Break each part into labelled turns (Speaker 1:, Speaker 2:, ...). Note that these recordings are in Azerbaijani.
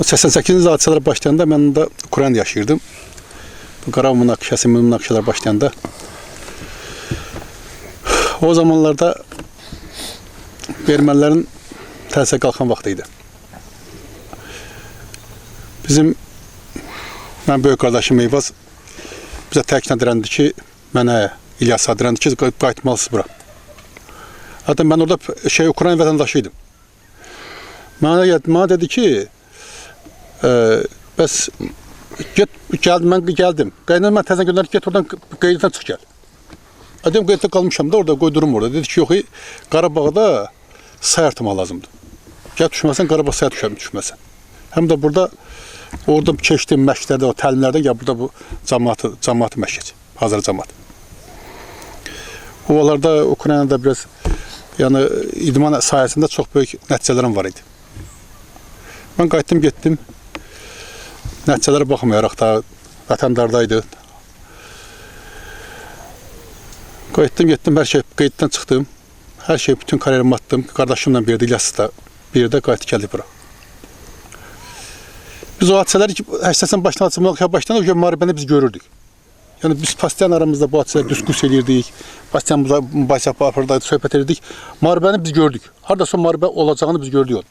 Speaker 1: 88-ci hadisələr başlayanda mən də Ukraynada yaşayırdım. Bu Qarabağ münaqişəsi, münaqişələr başlayanda. O zamanlarda ermənilərin təsirə qalxan vaxtı idi. Mən böyük qardaşım Eyvaz bizə təknədirəndi ki, mənə İlyas adirəndi ki, qayıtmalısınız bura. Hatta mən orada Ukrayna vətəndaşı idim. Mənə dedi ki, bəs mən gəldim. Qaynana mən təzən göndərdi, get oradan qeyddən çıx gəl. Adem qeyddə qalmışam da orada, qoydurum orada. Dedi ki, yox, Qarabağda say artıma lazımdır. Gəl düşməsən, Qarabağ saya düşməsən. Həm də burada, orada keçdiyim məşqlərdə, o təlimlərdə, ya burada bu cəmaatı məşq keçir, hazır cəmaat. Ovalarda, Ukraynada biraz, yəni idman sayəsində çox böyük nəticələrim var idi. Mən qayıtdım, getdim. Nəticələrə baxmayaraq da vətəndardaydı. Qayıtdım, getdim, hər şey qeyddən çıxdım. Hər şey, bütün kariyerimi atdım. Qardaşımla bir yerdə, İlyas da bir yerdə qayıtıb gəldik bura. Biz o hadisələri 80 başlandı, o müharibəni biz görürdük. Yəni biz Pastiyan aramızda bu hadisələri diskus edirdik. Pastiyan mübahisə aparırdaydı, söhbət edirdik. Müharibəni biz gördük. Haradasa müharibə olacağını biz gördük.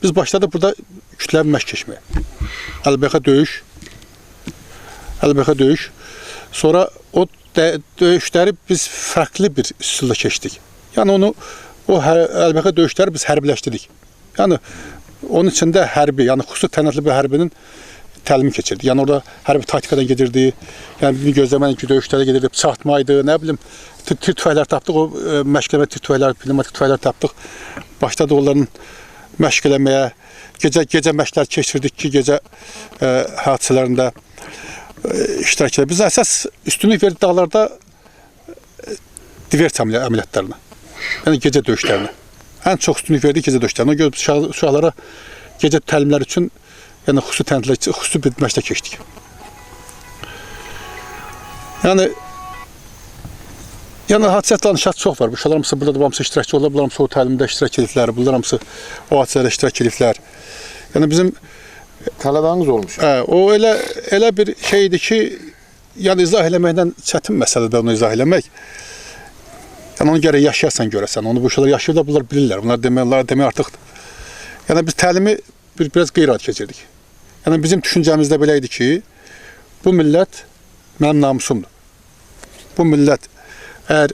Speaker 1: Biz başladıq burada kütləvi məşq keçməyə. Əlbəxə döyüş. Sonra o döyüşləri biz fərqli bir üsulda keçdik. Yəni o əlbəxə döyüşləri biz hərbiləşdirdik. Yəni onun içində hərbi, yəni xüsusi təyinatlı bir hərbinin təlimi keçirdi. Yəni orada hərbi taktikadan gedirdi. Yəni bir gözləmə döyüşlərə gedirdi, çatmaydı, nə bilim, tir tüfəklər tapdıq, o məşqləmə tir tüfəklər, pnevmatik tüfəklər tapdıq. Başladı onların məşq eləməyə, gecə məşqlər keçirdik ki, gecə hadisələrində iştirak edir. Biz əsas üstünlük verdik dağlarda divers əməliyyatlarına, yəni gecə döyüşlərinə. Ən çox üstünlük verdik gecə döyüşlərinə. O görə uşaqlara gecə təlimlər üçün yəni xüsusi bir məşqdə keçdik. Yəni hadisət danışaq çox var. Bu uşaqlar hamısı burada hamısı iştirakçı olurlar, bunlar hamısı o təlimdə iştirak ediblər, bunlar hamısı o hadisələrdə iştirak ediblər. Yəni bizim
Speaker 2: tələbəniz olmuş.
Speaker 1: O elə bir şeydir ki, yəni izah eləməkdən çətin məsələdir onu izah eləmək. Yəni onu gərək yaşayasan görəsən. Onu bu uşaqlar yaşayırlar, bunlar bilirlər. Bunlar demək artıqdır. Yəni biz təlimi biraz qeyri-adi keçirdik. Yəni bizim düşüncəmizdə belə idi ki, bu millət mənim namusumdur. Bu millət əgər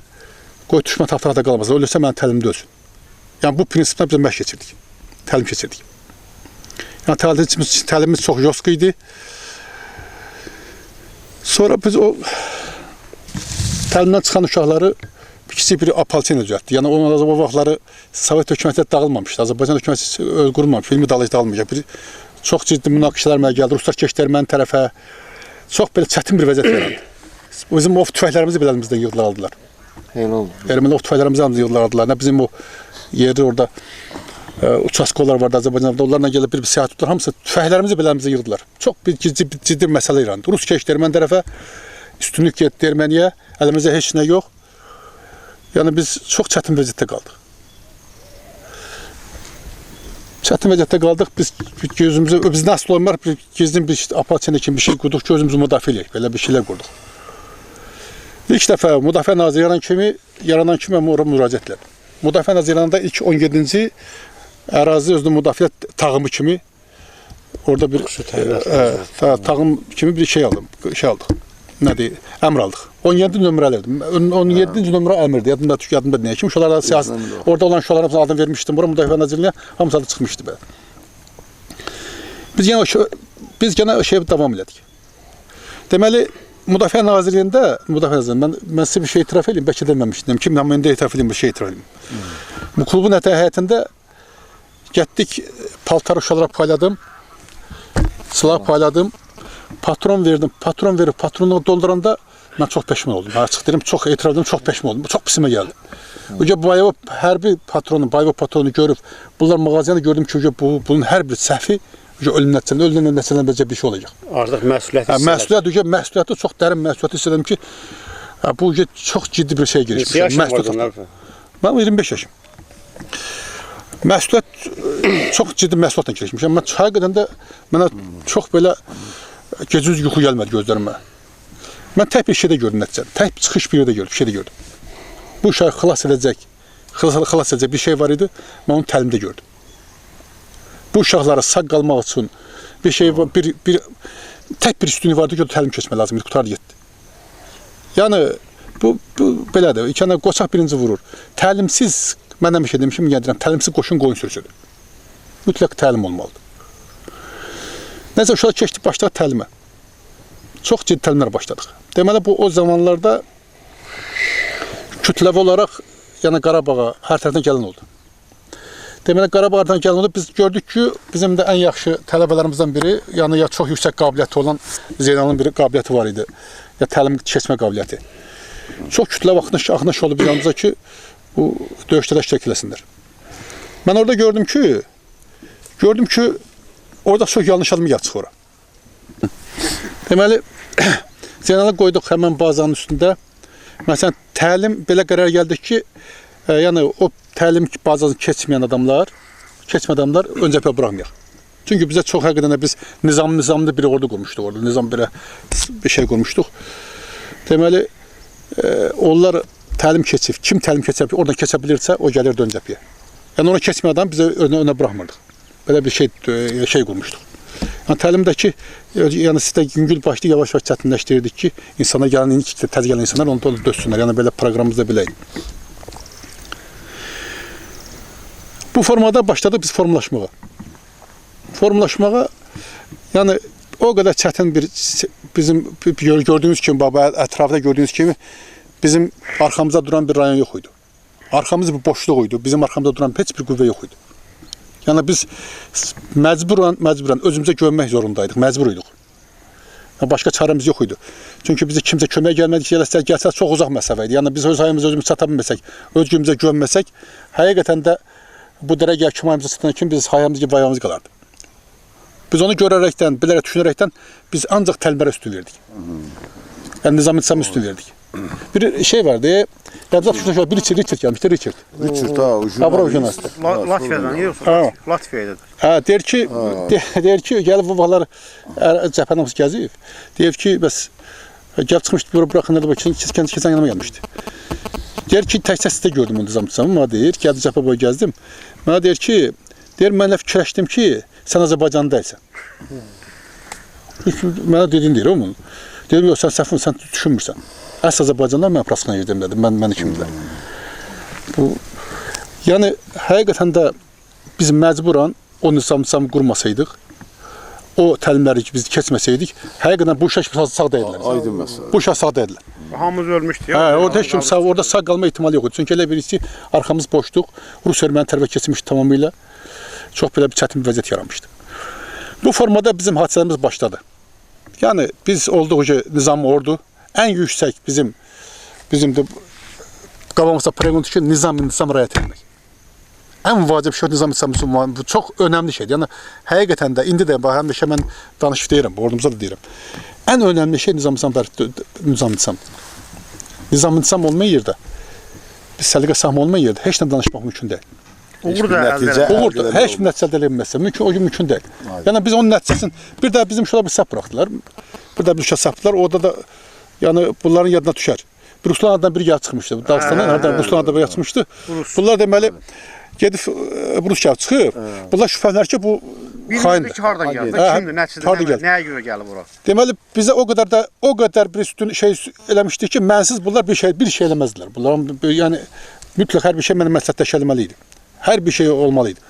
Speaker 1: qoy düşmən taxtada qalmasa, ölürsə mənim təlimimdə ölsün. Yəni bu prinsiplə biz məşq keçirdik. Təlim keçirdik. Yəni təlimimiz çox yosk idi. Sonra biz o təlimdən çıxan uşaqları kiçik bir apalçıyla düzəltdi. Yəni o vaxtları Sovet hökuməti dağılmamışdı. Azərbaycan hökuməti qurulmamış, elmi dağılış dağılmayacaq. Çox ciddi münaqişələr mənə gəldi. Ruslar keçdilər mənim tərəfə. Çox belə çətin bir vəziyyət yarandı. Bizim o tüfəklərimizi belə əlimizdən yığdılar aldılar. Ermənilər o tüfəklərimizi əlimizdən yığdılar aldılar. Nə bizim o yerdə orada uçaskolar vardı Azərbaycanda. Onlarla gəlib bir siyah tutdular. Hamısı tüfəklərimizi belə əlimizdən yığdılar. Çox ciddi bir məsələ yarandı. Rus keçdi erməni tərəfə. Üstünlük getdi Erməniyə. Əlimizdə heç nə yox. Yəni biz çox çətin vəziyyətdə qaldıq. Biz nasıl olmar, gizlin bir aparatçını kimi bir şey qurduq ki, özümüzü müdafiə edək. Belə bir şeylər qurduq. İlk dəfə Müdafiə Naziri yaranan kimi mən oraya müraciət etdim. Müdafiə Naziri yarananda ilk 17-ci ərazi özünün müdafiə tağımı kimi orada bir tağım kimi bir şey aldıq. Nədir? Əmr aldıq. 17 nömrələrdir. 17-ci nömrə əmirdir. Yadımda deyək ki, uşaqlara siyasi, orada olan uşaqlara adını vermişdim. Bura Müdafiə Nazirliyinə hamısı adı çıxmışdı belə. Biz yenə o şeyə davam elədik. Deməli, Müdafiə Nazirliyində, mən sizə bir şey etiraf edeyim, bəlkə deməmişdim ki, mən indi etiraf edeyim, bir şey etiraf edeyim. Bu klubun həyətində getdik, paltar uşaqlara payladım, silah payladım, patron verdim, patronu dolduranda mən çox peşman oldum. Açıq deyirəm, çox etiraf edirəm, çox peşman oldum. Çox pisimə gəldi. Hərbi patronu görüb, bunlar mağaziyanda gördüm ki, bunun hər bir səhvi ölüm nəticəsində beləcə bir şey olacaq.
Speaker 3: Artıq məsuliyyəti
Speaker 1: çox dərin məsuliyyəti hiss edirəm ki, bu çox ciddi bir şey girişmiş.
Speaker 3: Neçə yaşın var bunlar?
Speaker 1: Mən 25 yaşım. Məsuliyyət çox ciddi məsuliyyətlə keçmişəm. Mən həqiqətən də mənə çox belə gecə yuxu gəlmədi gözlərimə. Mən tək bir şeydə gördüm nəticədə. Tək çıxış bir yerdə gördüm, bir şeydə gördüm. Bu uşağı xilas edəcək bir şey var idi. Mən onu təlimdə gördüm. Bu uşaqlara sağ qalmaq üçün bir şey var, tək bir üstünlük vardı ki, təlim keçmək lazımdır, qutardı getdi. Yəni bu belədir. İkənə qoçaq birinci vurur. Təlimsiz, mən həmişə demişim, gəldirəm, təlimsiz qoşun qoyun sürüsüdür. Mütləq təlim olmalıdır. Nəzə uşaq keçdi, başladı təlimə. Çox ciddi təlimlər başladıq. Deməli, bu o zamanlarda kütləvi olaraq, yəni Qarabağa hər tərəfdən gələn oldu. Deməli, Qarabağdan gələn oldu. Biz gördük ki, bizim də ən yaxşı tələbələrimizdən biri, yəni ya çox yüksək qabiliyyəti olan Zeynalın bir qabiliyyəti var idi. Ya təlim keçmə qabiliyyəti. Çox kütləvi axınış oldu bir yanımıza ki, bu döyüşlərdə iştirak eləsinlər. Mən orada gördüm ki, orada çox yanlış adım gəldi ora. Deməli, Zeynalı qoyduq həmən bazanın üstündə. Məsələn, təlim belə qərar gəldi ki, yəni o təlim bazasını keçməyən adamlar ön cəbhəyə buraxmayaq. Çünki bizə çox həqiqətən də biz nizamlı bir ordu qurmuşduq orada. Nizam bir şey qurmuşduq. Deməli, onlar təlim keçib, kim təlim keçib, oradan keçə bilirsə, o gəlirdi ön cəbhəyə. Yəni ona keçməyən adam bizə önə buraxmırdıq. Belə bir şey qurmuşduq. Yəni təlimdəki, yəni sizdə yüngül başlı yavaş-yavaş çətinləşdirirdik ki, insana gələn, təzə gələn insanlar onu dözsünlər. Yəni belə proqramımızda belə idi. Bu formada başladıq biz formulaşmağa. Yəni o qədər çətin bizim gördüyünüz kimi, ətrafda gördüyünüz kimi bizim arxamıza duran bir rayon yox idi. Arxamız bir boşluq idi. Bizim arxamıza duran heç bir qüvvə yox idi. Yəni biz məcburən özümüzə güvənmək zorundaydıq, məcbur idik. Yəni başqa çarəmiz yox idi. Çünki bizə kimsə kömək gəlsə çox uzaq məsəfə idi. Yəni biz öz hayımıza özümüz çata bilməsək, öz gücümüzə güvənməsək, həqiqətən də bu dərəcəyə kim hayımıza çatan kimi biz hayımız gibi vayamız qalardı. Biz onu görərəkdən, bilərək, düşünərəkdən biz ancaq təlimlərə üstün verdik. Yəni nizam-intizamı üstün verdik. Bir şey vardı, Qəbzat Şuşa bir Richard gəlmişdi, Richard.
Speaker 2: Richard ha,
Speaker 3: Latviyadan yoxsa Latviyadadır.
Speaker 1: Deyir ki, gəlib bu vaxtlar cəbhədən gəzib. Deyir ki, bəs gəlib çıxmışdı, buraxın, keçən yanıma gəlmişdi. Deyir ki, təkcə sizdə gördüm onu nizam-intizamı, mənə deyir, gəldi cəbhə boyu gəzdim. Mənə deyir ki, mən fikirləşdim ki, sən Azərbaycanlı deyilsən. Mənə dedin deyir, o mu? Dedim, yox, sən düşünmürsən. Əsl Azərbaycanlar mən prasına girdim dedim, məni kimdilər. Yəni, həqiqətən də biz məcburan o nizam-intizamı qurmasaydıq, o təlimləri biz keçməsəydik, həqiqətən bu uşaq sağ deyirlər.
Speaker 2: Aydın məsələ.
Speaker 1: Bu uşaq sağ deyirlər.
Speaker 3: Hamımız ölmüşdü.
Speaker 1: Orada sağ qalma ehtimali yox idi. Çünki elə birisi arxamız boşduq, Rus-Erməni tərəfə keçmişdi tamamilə. Çox belə bir çətin bir vəziyyət yaranmışdı. Bu formada bizim hadisələrimiz başladı. Yəni, biz olduq ki, nizam ordu, ən yüksək bizim də qabağımızda preqondur ki, nizam-intizam rəyət etmək. Ən vacib şey nizam-intizam, bu çox önəmli şeydir. Yəni, həqiqətən də, indi də, həmişə mən danışıb deyirəm, ordumuza da deyirəm. Ən önəmli şey nizam-intizam. Nizam-intizam olmayan yerdə, biz səliqə sahma olmayan yerdə heç nə danışmaq mümkün deyil. Uğurdur, heç bir nəticə əldə edilməzsə, o gün mümkün deyil. Yəni, biz onun nəticəsini, bir də bizim şurada bir səhv buraxdılar. Bir də bir uşaq səhvdılar, orada da, yəni, bunların yadına düşər. Bir Ruslan adından biri gəlib çıxmışdı, Dağıstandan, Ruslan adından biri gəlib çıxmışdı. Bunlar deməli, gedib Rus gəlib çıxıb, bunlar şübhələnər ki, bu xaindir.
Speaker 3: Bilmirdik ki, hardan gəldi, kimdir, nəticədə, nəyə görə gəlib ora?
Speaker 1: Deməli, bizə o qədər bir üstün şey eləmişdi ki, mənsiz bunlar bir şey eləməzdilər. Bunların, yəni, mütləq hər bir şey mənə məsləhətləşəlməli idi. Hər bir şey olmalı idi.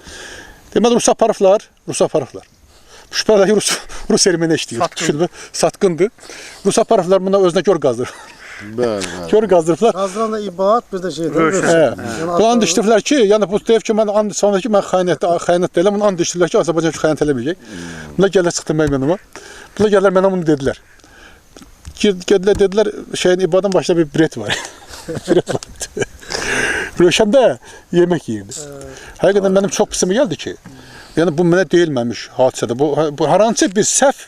Speaker 1: Deməli, Rus aparıblar. Şübhələr Rus erməni işləyir. Satqındır. Rus aparıblar, buna özünə gör qazdırır. Gör qazdırıblar.
Speaker 4: Qazdıran da ibaat, bir də şeydir.
Speaker 1: Bu and içdiriblər ki, yəni bu deyib ki, mən and içdiriblər ki, mən xəyanət deyiləm, bunu and içdiriblər ki, Azərbaycan xəyanət eləməyəcək. Bunlar gəlirlər çıxdı mənim yanıma. Bunlar gəlirlər mənə bunu dedilər. Dedilər, şeyin ibadan başında bir biret var. Biret var. Röşəndə yemək yeyirdi. Həqiqətən mənim çox pisimə gəldi ki, yəni bu mənə deyilməmiş hadisədir. Bu hər hansı bir səhv,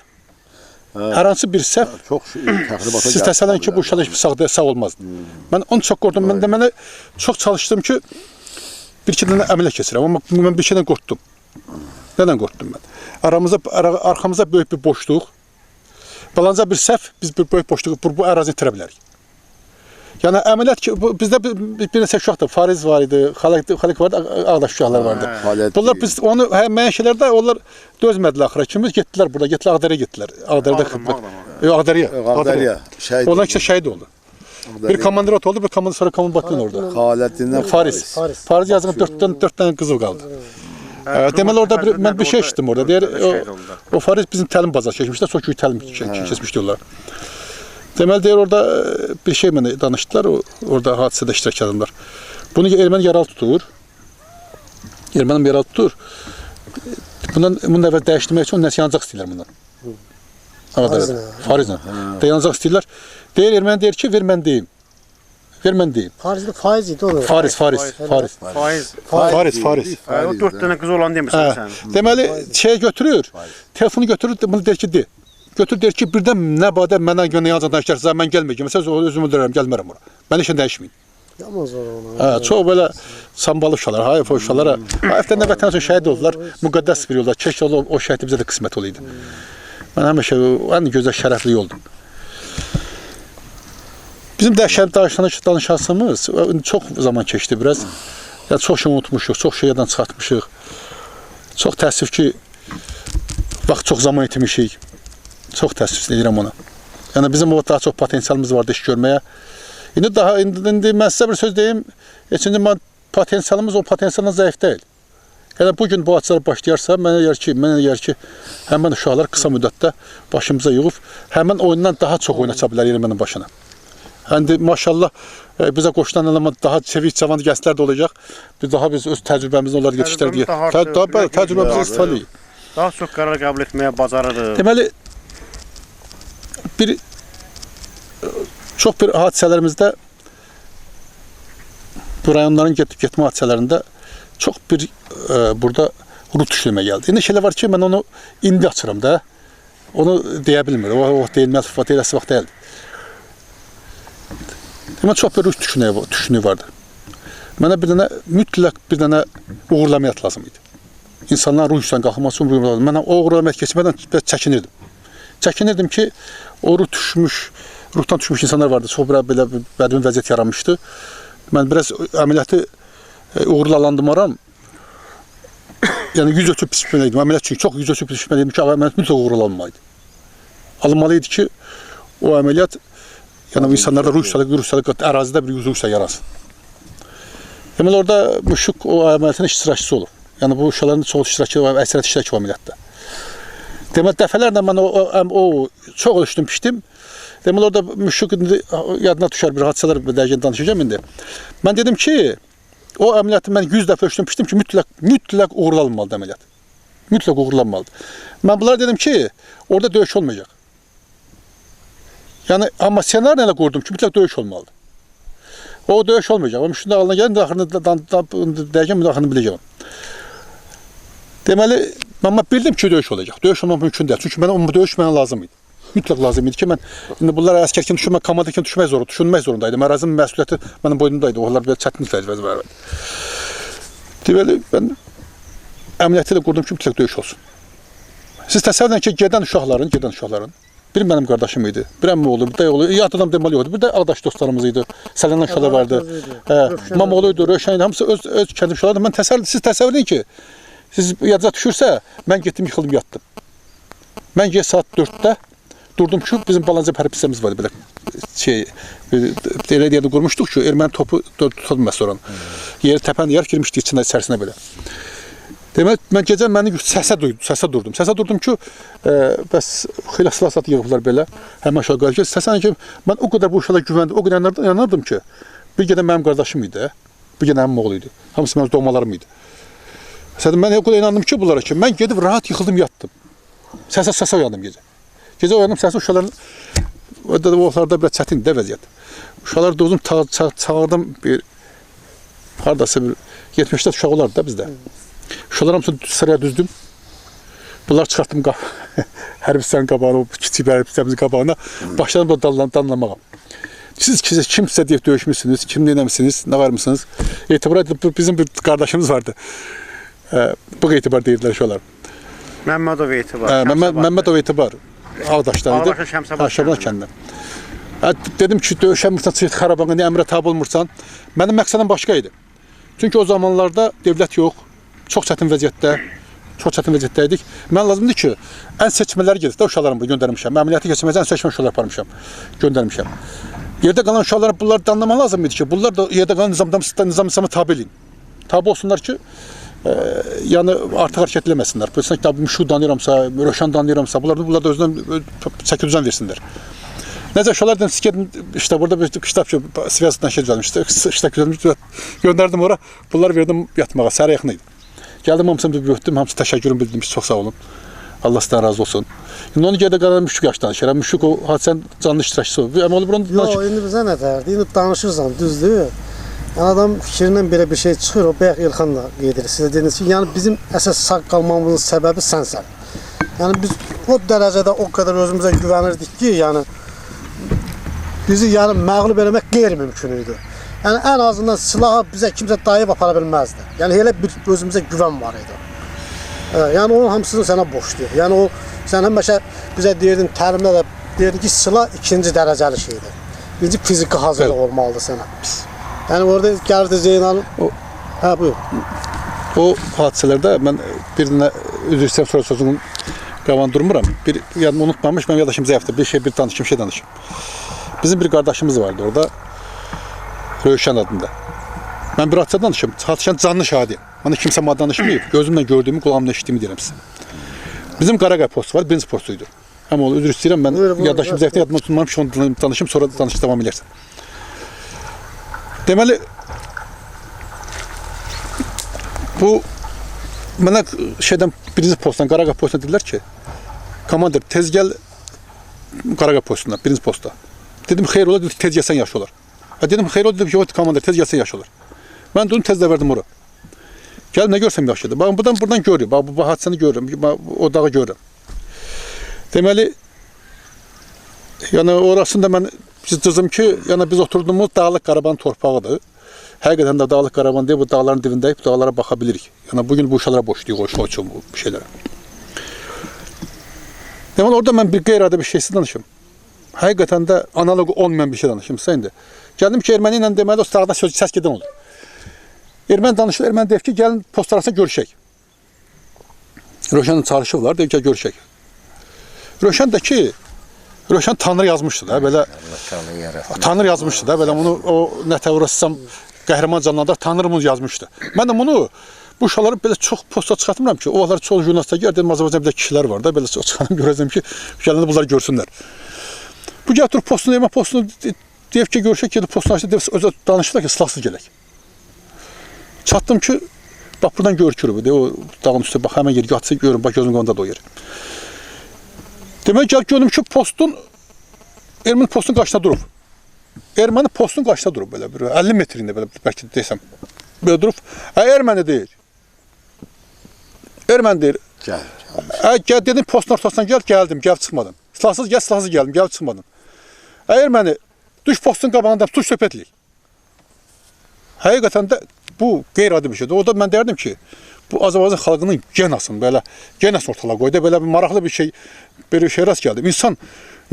Speaker 2: Çox təxribata
Speaker 1: siz təsəllən ki, bu uşaq sağ olmazdı. Mən onu çox qorxdum. Mən də mənə çox çalışdım ki, bir-iki dənə əməliyyat keçirəm, amma mən bir şeydən qorxdum. Nədən qorxdum mən? Arxamıza böyük bir boşluq, balanca bir səhv, biz bir böyük boşluğu bu ərazini itirə bilərik. Yəni əməliyyat ki, bizdə bir neçə uşaq da, Fariz var idi, Xalik vardı, Ağdaş uşaqlar vardı. Bunlar biz onu müəyyən şeylərdə onlar dözmədilər axıra kimi, getdilər burada, getdilər Ağdərəyə getdilər. Ağdərədə xidmət. Ağdərəyə.
Speaker 2: Onlar
Speaker 1: ikisi şəhid oldu. Bir komandir oldu, bir komandir sonra komandir batman orada.
Speaker 2: Xalətindən
Speaker 1: Fariz yazığın 4 dənə qızı qaldı. Deməli orada mən bir şey eşitdim orada. Deyir o Fariz bizim təlim bazası keçmişlər, çox böyük təlim keçmişdi onlar. Deməli deyir orada bir şey mənə danışdılar, orada hadisədə iştirak edenlər. Bunu erməni yaralı tutur. Erməni yaralı tutur. Bundan əvvəl dəyişdirmək üçün nəsə yanacaq istəyirlər bundan. Farizlə. Yanacaq istəyirlər. Deyir erməni deyir ki, ver mən deyim. Ver mən deyim.
Speaker 4: Farizdə faiz idi o.
Speaker 1: Fariz.
Speaker 3: O 4 dənə qız olan demirsən sən.
Speaker 1: Deməli şey götürür. Telefonu götürür, bunu deyir ki, de. Götür deyir ki, birdən nə badə mənə görə yanacaq danışırsa mən gəlməyəcəm. Məsələn özümü öldürərəm, gəlmərəm ora. Mən heç nə dəyişməyin.
Speaker 4: Yalnız ona.
Speaker 1: Çox belə sambalı uşaqlar, hayf o uşaqlara. Həftəndə vətən üçün şəhid oldular. Müqəddəs bir yolda. Keşke o şəhid bizə də qismət olaydı. Mən həmişə ən gözəl şərəfli yoldum. Bizim dəhşətli danışasımız çox zaman keçdi biraz. Yəni çox şey unutmuşuq, çox şeydən çıxartmışıq. Çox təəssüf ki, vaxt çox zaman itirmişik. Çox təəssüf edirəm ona. Yəni bizim o daha çox potensialımız vardı iş görməyə. İndi mən sizə bir söz deyim. Çünki potensialımız o potensialdan zəif deyil. Yəni bugün bu hadisələr başlayarsa, mənə deyər ki, həmin uşaqlar qısa müddətdə başımıza yığıb, həmin oyundan daha çox oyun aça bilər ermənin başına. İndi maşallah bizə qoşulan eleman daha çevik cavan gənclər də olacaq. Daha biz öz təcrübəmizi onlara yetişdirdik. Təcrübəmizi istifadə edirik.
Speaker 3: Daha çox qərar qəbul etməyə bacarırıq.
Speaker 1: Deməli çox bir hadisələrimizdə bu rayonların getmə hadisələrində çox bir burada ruh düşürmə gəldi. İndi şeylər var ki, mən onu indi açıram da. Onu deyə bilmirəm. O vaxt deyilməz, eləsi vaxt deyildi. Demək çox bir ruh düşünüyü vardı. Mənə mütləq bir dənə uğurlu əməliyyat lazım idi. İnsanların ruh üstdən qalxması üçün uğurlu lazım. Mən o uğurlu əməliyyat keçmədən çəkinirdim. Çəkinirdim ki, o ruhdan düşmüş insanlar vardı. Çox belə bədbin vəziyyət yaranmışdı. Mən biraz əməliyyatı uğurlu alandımaram. Yəni yüz ölçüb düşməliydim. Əməliyyat çünki çox yüz ölçüb düşməliydim ki, əməliyyat mütləq uğurlu alınmalıydı. Alınmalıydı ki, o əməliyyat yəni insanlarda ruh üstəlik ərazidə bir ruh üstəlik yaransın. Deməli orada müşük o əməliyyatın iştirakçısı olur. Yəni bu uşaqların çox iştirakçı, əksəriyyət iştirakçı o əməliyyatda. Deməli dəfələrlə mən o çox ölçdüm, pişdim. Deməli orada müşük yadına düşər bir hadisələr dəqiqən danışacağım indi. Mən dedim ki, o əməliyyatı mən 100 dəfə ölçdüm, pişdim ki, mütləq uğurlu alınmalıdır əməliyyat. Mütləq uğurlanmalıdır. Mən bunlara dedim ki, orada döyüş olmayacaq. Yəni, amma senaryo ilə qurdum ki, mütləq döyüş olmalıdır. O döyüş olmayacaq. Müşkün ağlına gəlin, dəqiqən müdaxilini biləcəm. Deməli, mən bildim ki, döyüş olacaq. Döyüş olmaq mümkün deyil. Çünki mənə döyüş mənə lazım idi. Mütləq lazım idi ki, mən indi bunlara əskər kimi düşünmək, komanda kimi düşünmək zorundaydım. Ərazinin məsuliyyəti mənim boynumdaydı. Onlar belə çətinlik var. Deməli, mən əməliyyatı ilə qurdum ki, mütləq döyüş olsun. Siz təsəvvür edin ki, gedən uşaqların, biri mənim qardaşım idi, bir əmmi oğlu, bir də oğlu, yad adam deməli yoxdur, bir də Ağdaş dostlarımız idi, Səlyandan uşaqlar vardı, Mamoğlu idi, Röşən idi, hamısı öz kəndi uşaqlardır. Siz təsəvvür edin ki, siz yadınıza düşürsə, mən getdim, yıxıldım, yatdım. Mən saat 4-də durdum ki, bizim balanca hərbi var, belə elə deyəndə qurmuşduq ki, erməni topu tutulmaz sonra. Yeri təpən yer girmişdi içərisinə belə. Demək, mən gecə səsə durdum. Səsə durdum ki, bəs xilasat yığıblar belə, həmən aşağı qalır ki, səsən ki, mən o qədər bu uşaqla güvəndim, o qədər yanardım ki, bir qədər mənim qardaşım idi, bir qədər mənim oğlu idi, hamısı mənim doğmalarım idi. Mən o qədər inandım ki, bunlara ki, mən gedib rahat yıxıldım, yatdım. Səsə oyandım gecə. Gecə oyandım, səsə uşaqların, o vaxtlarda biraz çətindir də vəziyyət. Uşaqları da uzun çağırdım, haradasa bir 70-də uşaq olardı da bizdə. Uşaqlar hamısını sıraya düzdüm. Bunları çıxartdım hərbi hissənin qabağına, o kiçik hərbi hissemizin qabağına. Başladım da danlamağa. Siz kimsə deyib döyüşmüsünüz, kim eləmisiniz, nə varmısınız? Etibar edib bizim bir qardaşımız vardı. Bu etibar deyirlər şolar.
Speaker 3: Məmmədov Etibar.
Speaker 1: Məmmədov Etibar. Ağdaşdan idi.
Speaker 3: Ağdaşın Şəmsabad
Speaker 1: kəndə. Dedim ki, döyüşəmirsən, çıxıb Xarabağa, niyə əmrə tabe olmursan? Mənim məqsədim başqa idi. Çünki o zamanlarda dövlət yox, çox çətin vəziyyətdəydik. Mən lazımdır ki, ən seçmələri gedib də uşaqlarımı göndərmişəm. Əməliyyatı keçirməzə ən seçmə uşaqlar aparmışam, göndərmişəm. Yerdə qalan uşaqlara bunları danlamaq lazım idi ki, bunlar da yerdə qalan nizam tabe edin. Tabe olsunlar ki, yəni artıq hərəkət eləməsinlər. Bilirsən ki, Müşu danıyıramsa, Röşən danıyıramsa, bunlar da özündən çəki düzən versinlər. Necə uşaqlar dedim, siz gedin, işte burada bir kitab ki, Sivasından şey düzəlmişdi, göndərdim ora, bunları verdim yatmağa, səhərə yaxın idi. Gəldim, hamısını bir ötdüm, hamısı təşəkkürümü bildim ki, çox sağ olun. Allah sizdən razı olsun. İndi onu yerdə qalan Müşük yaş danışır. Müşük o hadisənin canlı iştirakçısı o. Əmə olub onu danışır.
Speaker 4: Yox, indi bizə nə dərdi? İndi danışırsan, düzdür. Yəni adam fikrindən belə bir şey çıxır, o bayaq İlxanla qeyd edir. Sizə dediniz ki, yəni bizim əsas sağ qalmamızın səbəbi sənsən. Yəni biz o dərəcədə o qədər özümüzə güvənirdik ki, yəni bizi yəni məğlub eləmək qeyri-mümkün idi. Yəni ən azından silahı bizə kimsə dayayıb apara bilməzdi. Yəni elə bir özümüzə güvən var idi. Yəni onun hamısını sənə borcluyuq. Yəni o sən həmişə bizə deyirdin təlimdə də deyirdin ki, silah ikinci dərəcəli şeydir. Birinci fiziki hazırlıq olmalıdır sənə. Yəni orada gəlirdi Zeynalın. Hə, buyur.
Speaker 1: O hadisələrdə mən bir dənə üzr istəyirəm, sonra sözümün qavan durmuram. Bir yadımı unutmamış, mənim yaddaşım zəifdir. Bir şey danışım. Bizim bir qardaşımız vardı orada. Rövşən adında. Mən bir hadisədə danışım. Hadisənin canlı şahidiyim. Bana kimsə mənə danışmayıb. Gözümlə gördüyümü, qulağımla eşitdiyimi deyirəm sizə. Bizim Qaraqay postu var, birinci postuydu. Amma üzr istəyirəm, mən yaddaşım zəifdir, yadımı tutmamışım, onu danışım, sonra danışıb davam edərsən. Deməli, bu mənə şeydən birinci postdan, Qaraqay postuna dedilər ki, komandir tez gəl Qaraqay postundan, birinci posta. Dedim, xeyr ola, dedi, tez gəlsən yaşı olar. Dedim, xeyr ola, dedi, komandir tez gəlsən yaşı olar. Mən də onu tez də verdim ora. Gəl, nə görsəm yaxşıdır. Baxın, buradan görürüm, bu hadisəni görürüm, o dağı görürüm. Deməli, yəni orasında mən cızım ki, yəni biz oturduğumuz Dağlıq Qarabağın torpağıdır. Həqiqətən də Dağlıq Qarabağın deyil, bu dağların dibindəyik, bu dağlara baxa bilirik. Yəni bugün bu uşaqlara boşlayıq, o üçün bu şeylərə. Deməli, orada mən bir qeyri-adi bir şeysi danışım. Həqiqətən də analogu olmayan bir şey danışım. Sən indi. Gəldim ki, erməni ilə deməli, o sağda səs gedən olur. Erməni danışır, erməni deyir ki, gəlin post arasında görüşək. Röşənlə çalışıblar, deyir ki, görüşək. Röşən də ki, Röşən Tanrı yazmışdı da, belə Tanrı yazmışdı da, belə onu o nətə uğrasam qəhrəman canlılar Tanrı bunu yazmışdı. Mən də bunu bu uşaqları belə çox posta çıxartmıram ki, o vaxtlar çox jurnalistlər gəlir, dedim Azərbaycanda bir kişilər var da, belə çıxanım görəcəm ki, gələndə bunları görsünlər. Bu gətir postunu, erməni postunu deyib ki, görüşək ki, postunu açdı, özü danışdılar ki, silahsız gələk. Çatdım ki, bax buradan görükür bu, o dağın üstə, bax həmən yeri yatsı görürüm, bax gözüm qonda da o yer. Demək gəl gördüm ki, postun, erməni postun qarşısında durub. Erməni postun qarşısında durub belə, 50 metrində belə, bəlkə desəm, belə durub. Erməni deyir. Erməni deyir. Gəl, dedim postun ortasından gəldim, gəlib çıxmadım. Silahsız gəldim, gəlib çıxmadım. Erməni, düş postun qabağında, tuş söhbətlik. Həqiqətən də bu qeyri-adi bir şeydir. Orada mən deyərdim ki, bu Azərbaycan xalqının genasını belə, genasını ortalığa qoydu. Belə bir maraqlı bir şey, bir şey rast gəldim. İnsan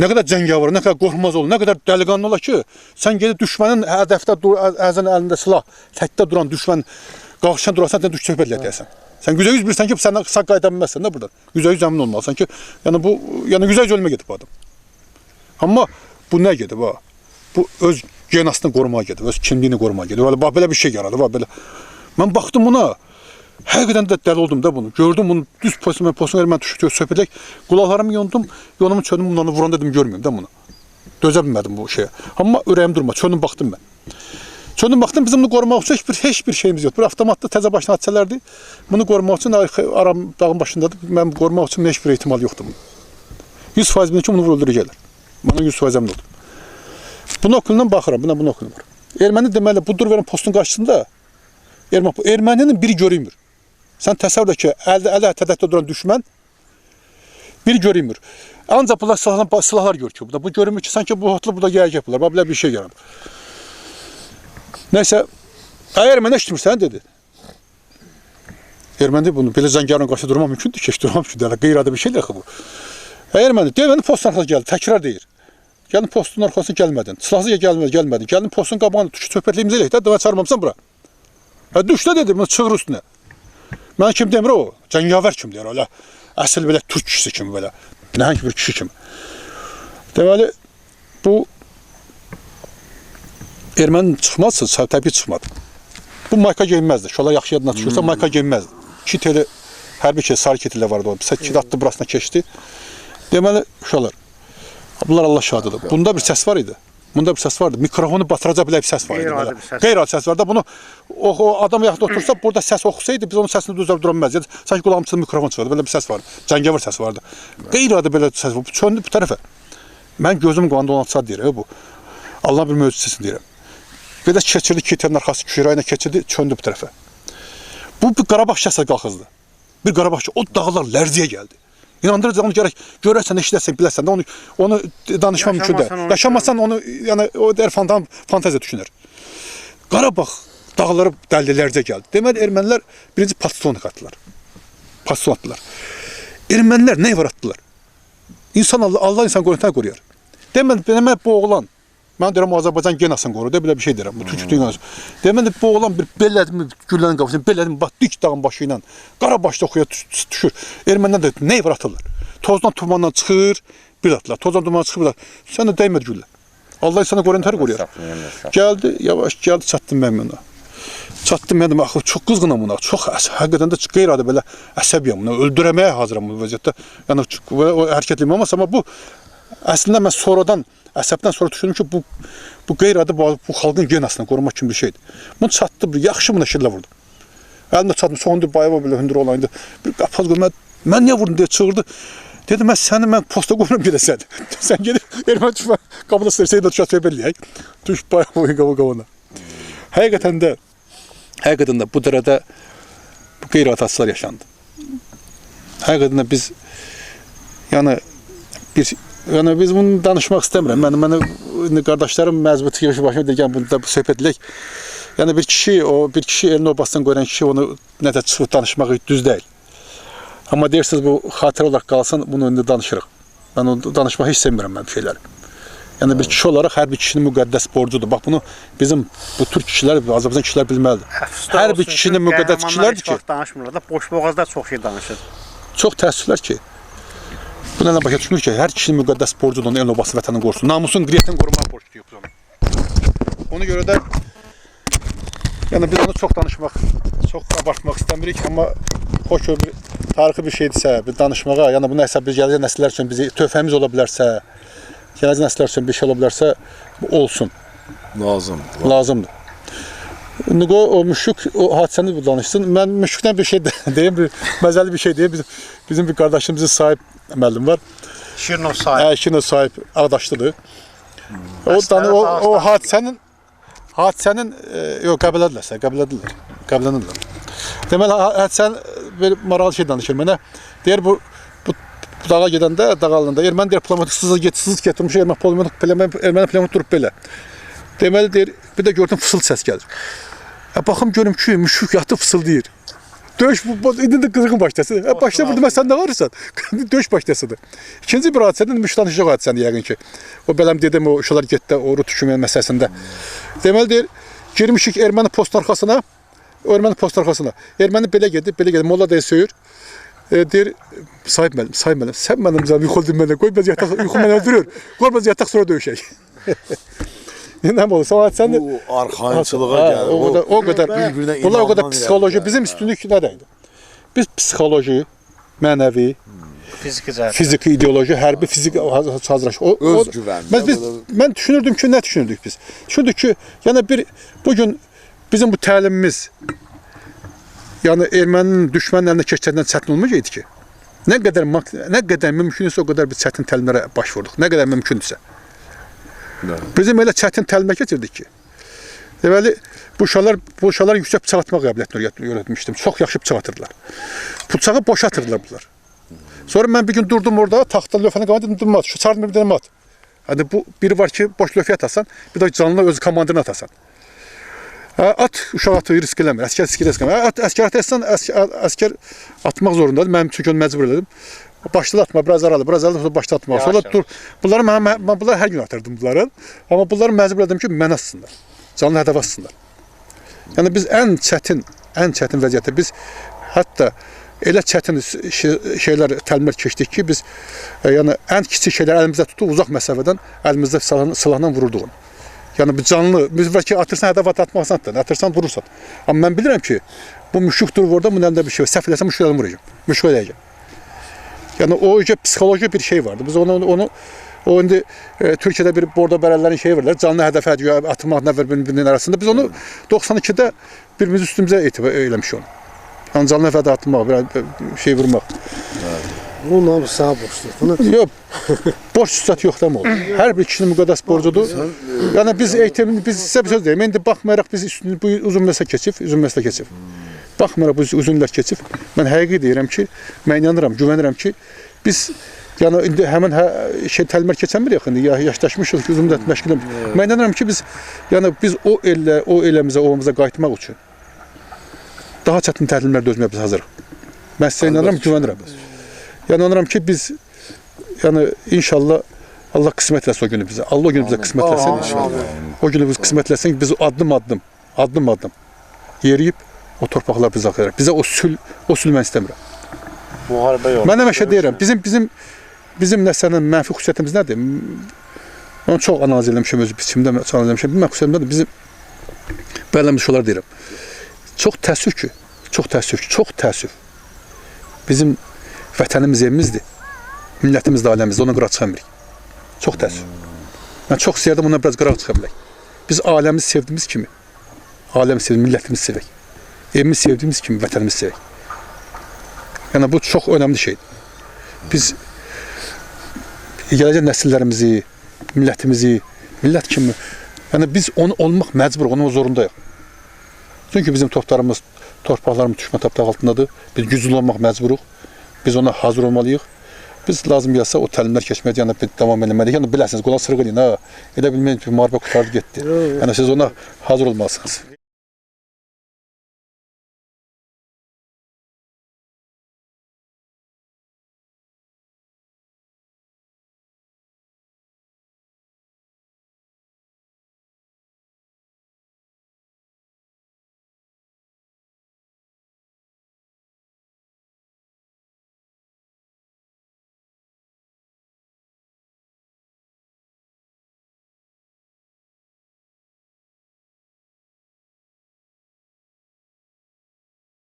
Speaker 1: nə qədər cəngavər, nə qədər qorxmaz olur, nə qədər dəliqanlı olar ki, sən gedib düşmənin hədəfdə əzən əlində silah, təkdə duran düşmən qarşısında durarsan, sən düş söhbət eləyəsən. Sən %100 bilirsən ki, səndən sağ qayıda bilməzsən də buradan. %100 əmin olmalısan ki, yəni bu, yəni %100 ölmə gedib bu adam. Amma bu nə gedib ha? Bu öz genasını qorumağa gedib, öz kimliyini qorumağa gedib. Bax belə bir şey yaradı, bax belə. Mən baxdım buna, həqiqətən də dəli oldum da bunu. Gördüm bunu, düz postun mən düşüb söhbət edək. Qulaqlarımı yondum, yolumu çöndüm, bunları vuran dedim, görməyim də bunu. Dözə bilmədim bu şeyə. Amma ürəyim durma, çöndüm baxdım mən. Çöndüm baxdım, bizim bunu qorumaq üçün heç bir şeyimiz yoxdur. Bir avtomatda təzə başına hadisələrdir. Bunu qorumaq üçün aram dağın başındadır. Mən qorumaq üçün heç bir ehtimal yoxdur bunun. 100% bilir ki, bunu öldürəcəklər. Bana 100% əmin oldum. Bunun okulundan baxıram, bunun okulun var. Erməni deməli, bu dur verin postun qarşısında erməninin biri görünmür. Sən təsəvvür et ki, əli hədəfdə duran düşmən Bir görünmür. Ancaq bunlar silahlar görür ki, bu görünmür ki, sanki bu hatlı burada gələcək bunlar, belə bir şey yaranıb. Nəysə, erməni eşitmirsən, dedi. Erməni bunu belə zəngarın qarşı durmaq mümkündür ki, durmaq mümkündür, qeyri-adi bir şeydir axı bu. Erməni, deməli postun arxasına gəldi, təkrar deyir. Gəlin postun arxasına gəlmədin, silahsız gəlmədin, gəlin postun qabağına düşü söhbətliyimiz eləyik də, demə çağırmamısan bura. Düş də dedi, bunu çığır üstünə. Mən kim demir o, cəngavər kim deyir, öyle əsl belə türk kişisi kimi belə, nəhəng bir kişi kimi. Deməli, bu erməni çıxmazsa, təbii çıxmadı. Bu mayka geyinməzdi, şolar yaxşı yadına düşürsə, mayka geyinməzdi. Kit elə, hərbi ki, sarı kit ilə vardı o, kit atdı burasına keçdi. Deməli, şolar, bunlar Allah şadıdır. Bunda bir səs var idi. Bunda bir səs vardı. Mikrofonu batıracaq belə bir səs var idi. Qeyri-adi səs var da. Bunu o adam yaxında otursa, burada səs oxusaydı, biz onun səsini düzəldə duramayız. Sanki qulağımızda mikrofon çıxırdı. Belə bir səs vardı. Cəngavər səs vardı. Qeyri-adi belə səs var. Çöndü bu tərəfə. Mən gözüm qanında olan saat deyirəm bu. Allah bir möcüzəsini deyirəm. Belə keçirdi, kitənin arxası kürəyinə keçirdi, çöndü bu tərəfə. Bu bir Qarabağ şəsə qalxızdı. Bir Qarabağ o dağlar lərziyə gəldi. İnandırıcı gərək görərsən, eşidərsən, bilərsən də onu danışma mümkündür. Yaşamasan onu, yəni o der fantaziya düşünür. Qarabağ dağları dəllilərcə gəldi. Deməli ermənilər birinci paston atdılar. Paston atdılar. Ermənilər nə var atdılar? İnsan Allah insan qoruyur, qoruyar. Deməli bu oğlan, mən deyirəm Azərbaycan genasını qoruyur, belə bir şey deyirəm. Bu türk dünyası. Deməli bu oğlan bir belədim güllənin qapısını, belədim dik dağın başı ilə Qarabaşda oxuya düşür. Ermənilər də nə var atırlar? Tozdan tumandan çıxır, bir atlar. Tozdan tumandan çıxır, bir atlar. Sən də dəymədi güllə. Allah insana qoruyur. Gəldi, yavaş gəldi, çatdım mən ona. Çatdım mən, axı çox qızğınam buna. Çox həqiqətən də qeyri-adi belə əsəbiyəm buna. Öldürəməyə hazıram bu vəziyyətdə. Yəni o hərəkətliyim amma bu əslində mən sonradan əsəbdən sonra düşündüm ki, bu qeyri-adi bu xalqın genasını qorumaq kimi bir şeydir. Bunu çatdı, yaxşı buna şillə vurdu. Əlimdə çatdım, sonunda bayava belə hündür olaydı. Bir qapaz qoydu, mən niyə vurdum deyə çığırdı. Dedim, mən posta qoyuram gedəsən. Sən gedib, erməni düşmə, qabıda sırasayı da düşət söybəliyək. Düş bayava qabına. Həqiqətən də bu dərədə bu qeyri-adi hadisələr yaşandı. Həqiqətən də biz, yəni biz bunu danışmaq istəmirəm. Mən qardaşlarım məzbutu yavaşı başıma deyən bunu da söhbət edək. Yəni bir kişi elini obasından qoyan kişi onu nədə çıxıb danışmaq düz deyil. Amma deyirsiniz bu xatirə olaraq qalsın, bunu indi danışırıq. Mən onu danışmaq heç sevmirəm mən bir şeyləri. Yəni bir kişi olaraq hər bir kişinin müqəddəs borcudur. Bax bunu bizim bu türk kişilər, Azərbaycan kişilər bilməlidir. Hər bir kişinin müqəddəs kişilərdir ki,
Speaker 3: danışmırlar da, boş boğazlar çox şey danışır.
Speaker 1: Çox təəssüflər ki, bu nədən başa düşmür ki, hər kişinin müqəddəs borcudur, onun el obası vətənin qorusun. Namusun, qiriyyətini qorumaq borcudur yoxdur onu. Ona görə də yəni biz onu çox danışmaq, çox abartmaq istəmirik, amma xoş bir tarixi bir şeydirsə, bir danışmağa, yəni bu nəsə bir gələcək nəsillər üçün bizi töhfəmiz ola bilərsə, gələcək nəsillər üçün bir şey ola bilərsə, bu olsun. Lazımdır. İndi o müşük, o hadisəni danışsın. Mən müşükdən bir şey deyim, bir məzəli bir şey deyim. Bizim bir qardaşımızın sahib müəllim var.
Speaker 3: Şirinov sahib.
Speaker 1: Şirinov sahib ağdaşlıdır. O hadisənin yox, qəbulədilər. Deməli, hadisənin bir maraqlı şey danışır mənə. Deyir, bu dağa gedəndə, dağ alında, erməni deyir, plomatik sızız getirmiş, erməni plomatik durub belə. Deməli, deyir, bir də gördüm, fısıldı səs gəlir. Baxım, görüm ki, müşük yatıb fısıldayır. Döyüş, indi də qızğın başlasıdır. Başda burada mən sən nə varırsan? Döyüş başlasıdır. İkinci bir hadisədən müşük danışacaq hadisəni yəqin ki. O beləm dedim, o uşaqlar getdə, o rut hükümən məsələsində. Deməli, deyir, girmişik erməni post arxasına, erməni belə gedib, molla deyir, söyür. Deyir, sahib müəllim, sən mənim zəmi yuxuldun mənə, qoy bəz yataq, yuxu mənə öldürür, qoy bəz yataq sonra döyüşək. Nə olur?
Speaker 2: Bu arxayınçılığa gəlir.
Speaker 1: O qədər, bunlar o qədər psixoloji, bizim üstünlük nədəydi? Biz psixoloji, mənəvi, fiziki ideoloji, hərbi, fiziki hazırlaş.
Speaker 2: Öz güvən.
Speaker 1: Mən düşünürdüm ki, nə düşünürdük biz? Düşünürdük ki, yəni bugün bizim bu təlimimiz, yəni erməninin, düşmənin əlinə keçəndən çətin olmayacaqdı ki. Nə qədər mümkünsə o qədər bir çətin təlimlərə baş vurduq. Nə qədər mümkündürsə. Bizim elə çətin təlimə keçirdik ki. Deməli, bu uşaqlar yüksək bıçaq atmaq qabiliyyətini öyrətmişdim. Çox yaxşı bıçaq atırdılar. Bıçağı boşa atırdılar bunlar. Sonra mən bir gün durdum orada, taxta lövhəni qabağında dedim, durma, şu çardım bir dənə at. Hani bu biri var ki, boş lövhə atasan, bir də canlı öz komandirini atasan. At, uşaq atı risk eləmir, əskər risk eləmir. Əskər atırsan, əskər atmaq zorundadır. Mənim çünki onu məcbur elədim. Başladı atma, biraz aralı, sonra başladı atmaq. Sonra dur, bunları bunları hər gün atırdım bunları. Amma bunları məcbur elədim ki, mən atsınlar. Canlı hədəf atsınlar. Yəni biz ən çətin vəziyyətdə biz hətta elə çətin şeylər, təlimlər keçdik ki, biz yəni ən kiçik şeyləri əlimizdə tutub uzaq məsafədən əlimizdə silahla vururduq onu. Yəni bu canlı, biz var ki, atırsan hədəf atmaq asandır, atırsan vurursan. Amma mən bilirəm ki, bu müşük durur orada, bunun əlində bir şey var. Səhv eləsəm müşük vuracağam, müşük eləyəcəm. Yəni o psixoloji bir şey vardı. Biz onu indi Türkiyədə bir bordo bərələrin şeyi verirlər, canlı hədəfə atmaq nə bir-birinin arasında. Biz onu 92-də birimiz üstümüzə eləmişik onu. Yəni canlı hədəfə atmaq, bir şey vurmaq.
Speaker 4: Bunun hamısı sənə borcludur.
Speaker 1: Yox, borc üstad yox dəm olur. Hər bir kişinin müqəddəs borcudur. Yəni biz sizə bir söz deyim. İndi baxmayaraq biz bu uzun məsələ keçib. Baxmayaraq bu uzun illər keçib. Mən həqiqi deyirəm ki, mən inanıram, güvənirəm ki, biz yəni indi həmin təlimlər keçənmir yaxın, yaşdaşmışıq ki, uzun müddət məşğul edirik. Mən inanıram ki, biz o eləmizə, ovamıza qayıtmaq üçün daha çətin təlimlər dözməyə biz hazırıq. Mən sizə inanıram, güvənirəm. Yəni inanıram ki, biz inşallah Allah qismət eləsin o günü bizə. Allah o günü bizə qismət eləsin inşallah. O günü biz qismət eləsin ki, biz addım yeriyib o torpaqlar bizə axtaraq. Bizə o sül mən istəmirəm.
Speaker 3: Müharibə yox.
Speaker 1: Mən həmişə deyirəm, bizim nəsənin mənfi xüsusiyyətimiz nədir? Onu çox analiz eləmişəm, öz biçimdə analiz eləmişəm. Bir məqsədim nədir? Bizim bəlləmiş olar deyirəm. Çox təəssüf. Bizim vətənimiz evimizdir. Millətimiz də aləmizdir. Ona qırağa çıxa bilmirik. Çox təəssüf. Mən çox istəyirdim ona biraz qırağa çıxa bilək. Biz aləmizi sevdiyimiz kimi, millətimizi sevək. Evimizi sevdiyimiz kimi vətənimizi sevək. Yəni bu çox önəmli şeydir. Biz gələcək nəsillərimizi, millət kimi, yəni biz onu olmaq məcbur, onun zorundayıq. Çünki bizim torpaqlarımız düşmən tapdaq altındadır. Biz güclü olmaq məcburuq. Biz ona hazır olmalıyıq. Biz lazım gəlsə o təlimlər keçməyə davam eləməliyik. Yəni biləsiniz, qulaq sırğın, elə bilməyin ki, müharibə qutardı getdi. Yəni siz ona hazır olmalısınız.